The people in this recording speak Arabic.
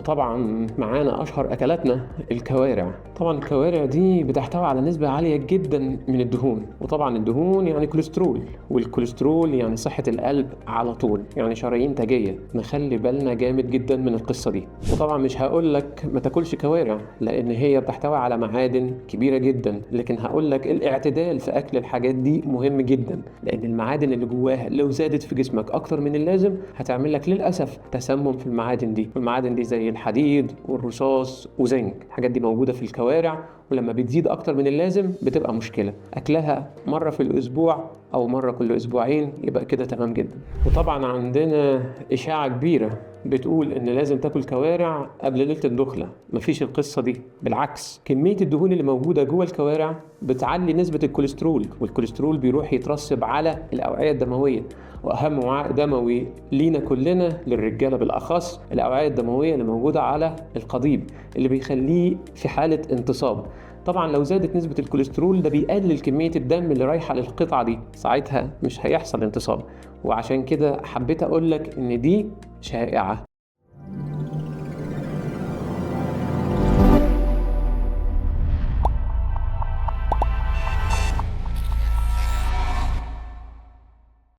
وطبعا معانا اشهر اكلاتنا الكوارع. طبعا الكوارع دي بتحتوي على نسبة عالية جدا من الدهون، وطبعا الدهون يعني كوليسترول، والكوليسترول يعني صحة القلب على طول، يعني شرايين تاجية. نخلي بالنا جامد جدا من القصة دي. وطبعا مش هقول لك ما تاكلش كوارع لان هي بتحتوي على معادن كبيرة جدا، لكن هقول لك الاعتدال في اكل الحاجات دي مهم جدا، لان المعادن اللي جواها لو زادت في جسمك اكتر من اللازم هتعمل لك للاسف تسمم في المعادن دي. والمعادن دي زي الحديد والرصاص وزنك، الحاجات دي موجودة في الكوارع، ولما بتزيد اكتر من اللازم بتبقى مشكلة. اكلها مرة في الاسبوع او مرة كل اسبوعين يبقى كده تمام جدا. وطبعا عندنا اشاعة كبيرة بتقول ان لازم تاكل كوارع قبل ليلة الدخلة. مفيش القصة دي، بالعكس كمية الدهون اللي موجودة جوه الكوارع بتعلي نسبة الكوليسترول، والكوليسترول بيروح يترسب على الأوعية الدموية. واهم وعاء دموي لينا كلنا، للرجاله بالاخص، الاوعيه الدمويه اللي موجوده على القضيب، اللي بيخليه في حاله انتصاب. طبعا لو زادت نسبه الكوليسترول ده بيقلل كميه الدم اللي رايحه للقطعه دي، ساعتها مش هيحصل انتصاب. وعشان كده حبيت اقول لك ان دي شائعه.